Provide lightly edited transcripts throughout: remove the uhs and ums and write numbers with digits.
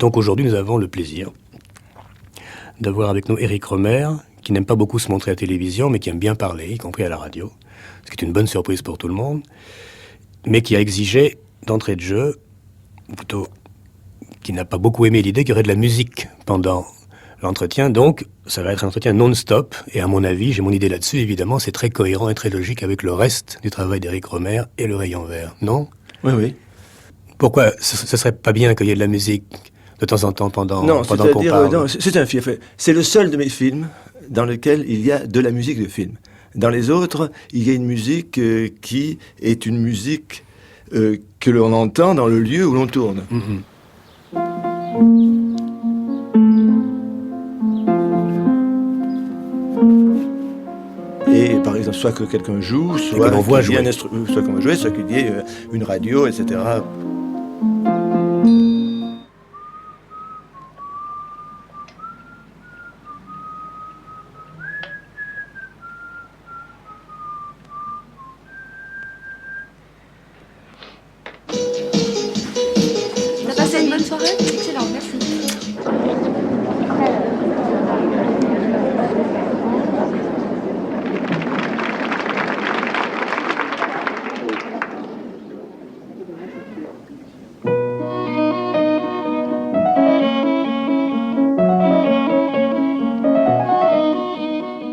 Donc aujourd'hui, nous avons le plaisir d'avoir avec nous Éric Rohmer, qui n'aime pas beaucoup se montrer à la télévision, mais qui aime bien parler, y compris à la radio, ce qui est une bonne surprise pour tout le monde, mais qui a exigé d'entrée de jeu, ou plutôt qui n'a pas beaucoup aimé l'idée qu'il y aurait de la musique pendant l'entretien. Donc, ça va être un entretien non-stop, et à mon avis, j'ai mon idée là-dessus, évidemment, c'est très cohérent et très logique avec le reste du travail d'Éric Rohmer et le Rayon Vert, non? Oui, oui. Pourquoi ce serait pas bien qu'il y ait de la musique de temps en temps pendant qu'on parle? Non, c'est un film. C'est le seul de mes films dans lequel il y a de la musique de film. Dans les autres, il y a une musique qui est une musique que l'on entend dans le lieu où l'on tourne. Mm-hmm. Et par exemple, soit que quelqu'un joue, soit qu'on voit jouer, soit qu'on va jouer, soit qu'il y ait une radio, etc. T'as passé une bonne soirée? Excellent, merci.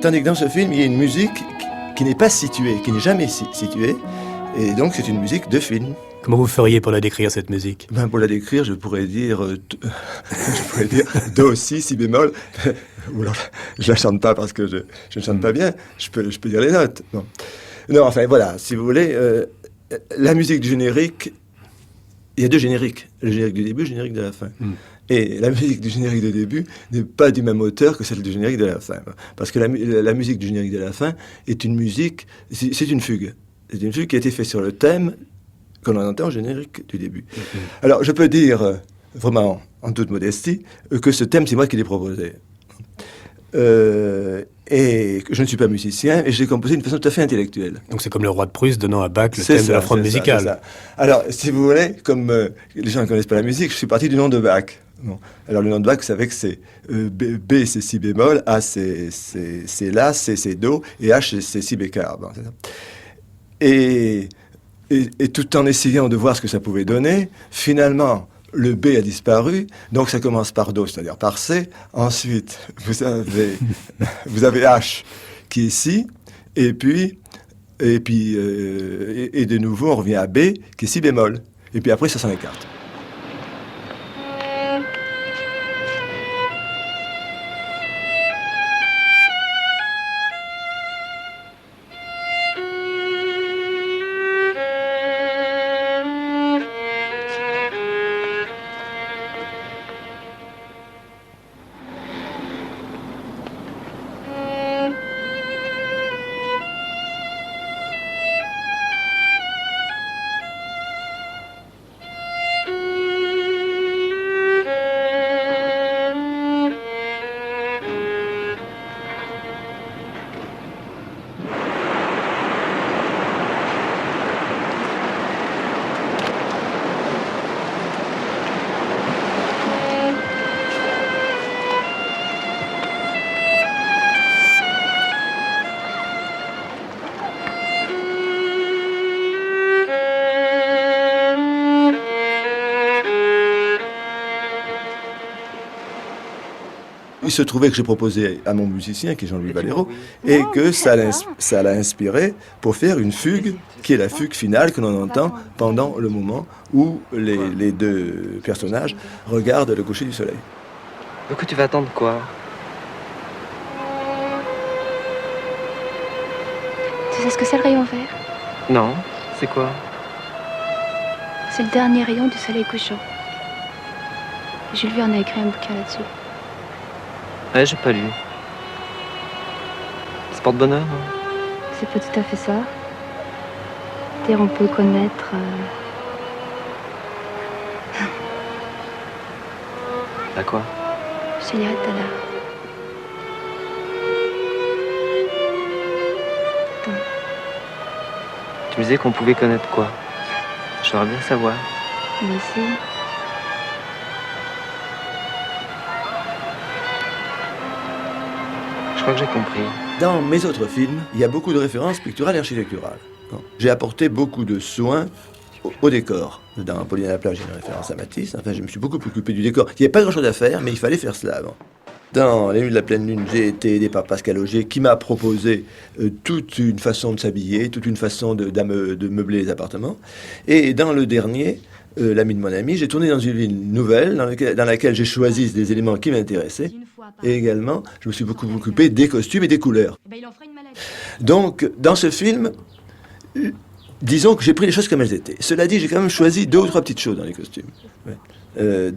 Tandis que dans ce film, il y a une musique qui n'est pas située, qui n'est jamais située, et donc c'est une musique de film. Comment vous feriez pour la décrire, cette musique? Ben, pour la décrire, je pourrais dire Do, si bémol. Ou alors, je la chante pas parce que je ne chante pas bien. Je peux dire les notes. Non, enfin voilà, si vous voulez, la musique du générique, il y a deux génériques. Le générique du début, le générique de la fin. Et la musique du générique de début n'est pas du même auteur que celle du générique de la fin. Parce que la musique du générique de la fin est une musique, c'est une fugue. C'est une fugue qui a été faite sur le thème que l'on entend au générique du début. Alors, je peux dire, vraiment, en toute modestie, que ce thème, c'est moi qui l'ai proposé. Et que je ne suis pas musicien, et je l'ai composé d'une façon tout à fait intellectuelle. Donc c'est comme le roi de Prusse donnant à Bach le thème de la fronde musicale. Ça. Alors, si vous voulez, comme les gens ne connaissent pas la musique, je suis parti du nom de Bach. Bon. Alors, le nom de Bach, vous savez que c'est B, c'est si bémol, A, c'est la, C, c'est do, et H, c'est si bécard. Bon, c'est ça. Et tout en essayant de voir ce que ça pouvait donner, finalement, le B a disparu, donc ça commence par Do, c'est-à-dire par C. Ensuite, vous avez H qui est Si, et de nouveau, on revient à B qui est Si bémol. Et puis après, ça s'en écarte. Il se trouvait que j'ai proposé à mon musicien, qui est Jean-Louis Valero, et que ça l'a inspiré pour faire une fugue, qui est la fugue finale que l'on entend pendant le moment où les deux personnages regardent le coucher du soleil. Donc tu vas attendre quoi? Tu sais ce que c'est le rayon vert? Non, c'est quoi? C'est le dernier rayon du soleil couchant. Jules Verne a écrit un bouquin là-dessus. Ouais, j'ai pas lu. C'est porte-bonheur, non? C'est pas tout à fait ça. C'est-à-dire, on peut connaître... À quoi? Je te dirai tout à l'heure. Attends. Tu me disais qu'on pouvait connaître quoi? J'aimerais bien savoir. Mais si... crois que j'ai compris. Dans mes autres films, il y a beaucoup de références picturales et architecturales. J'ai apporté beaucoup de soins au décor. Dans Pauline à la plage, il y a une référence à Matisse. Enfin, je me suis beaucoup occupé du décor. Il n'y avait pas grand-chose à faire, mais il fallait faire cela avant. Dans Les Nuits de la pleine lune, j'ai été aidé par Pascal Auger, qui m'a proposé toute une façon de s'habiller, toute une façon de meubler les appartements. Et dans le dernier, L'ami de mon ami, j'ai tourné dans une ville nouvelle, dans laquelle j'ai choisi des éléments qui m'intéressaient. Et également, je me suis beaucoup occupé des costumes et des couleurs. Donc, dans ce film, disons que j'ai pris les choses comme elles étaient. Cela dit, j'ai quand même choisi 2 ou 3 petites choses dans les costumes. Ouais.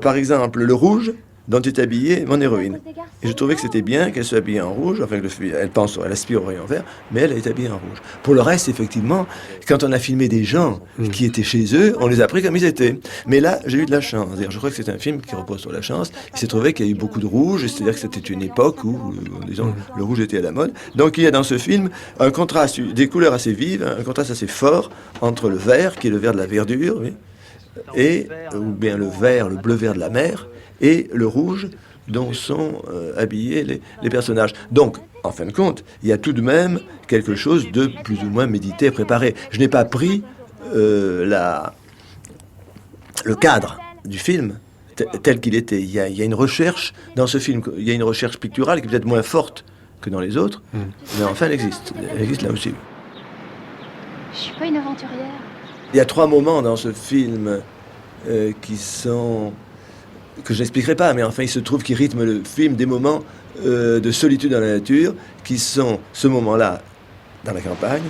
Par exemple, le rouge dont est habillée mon héroïne. Et je trouvais que c'était bien qu'elle soit habillée en rouge, enfin, elle aspire au rayon vert, mais elle est habillée en rouge. Pour le reste, effectivement, quand on a filmé des gens qui étaient chez eux, on les a pris comme ils étaient. Mais là, j'ai eu de la chance. C'est-à-dire, je crois que c'est un film qui repose sur la chance. Il s'est trouvé qu'il y a eu beaucoup de rouge, c'est-à-dire que c'était une époque où, disons, le rouge était à la mode. Donc, il y a dans ce film un contraste, des couleurs assez vives, un contraste assez fort entre le vert, qui est le vert de la verdure, oui, et, ou bien le vert, le bleu-vert de la mer, et le rouge dont sont habillés les personnages. Donc, en fin de compte, il y a tout de même quelque chose de plus ou moins médité, préparé. Je n'ai pas pris le cadre du film tel qu'il était. Il y a une recherche dans ce film, il y a une recherche picturale qui est peut-être moins forte que dans les autres, mais enfin elle existe. Elle existe là aussi. Je suis pas une aventurière. Il y a 3 moments dans ce film qui sont... que je n'expliquerai pas, mais enfin il se trouve qu'ils rythment le film, des moments de solitude dans la nature, qui sont ce moment-là dans la campagne.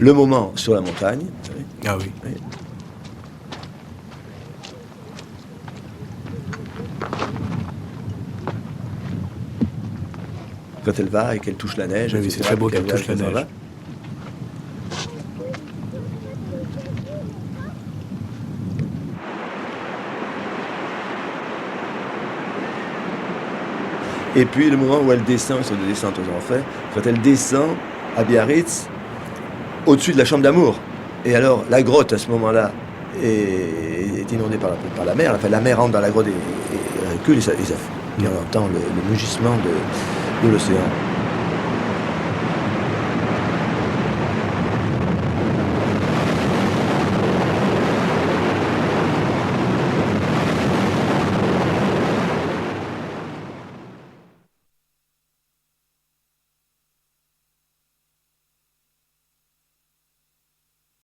Le moment sur la montagne. Ah oui. Oui. Quand elle va et qu'elle touche la neige. Oui, c'est très beau qu'elle touche la neige. Va. Et puis le moment où elle descend sur des descentes aux enfers, quand elle descend à Biarritz, au-dessus de la chambre d'amour. Et alors la grotte à ce moment-là est inondée par la mer. Enfin, la mer rentre dans la grotte et recule et on entend le mugissement de l'océan.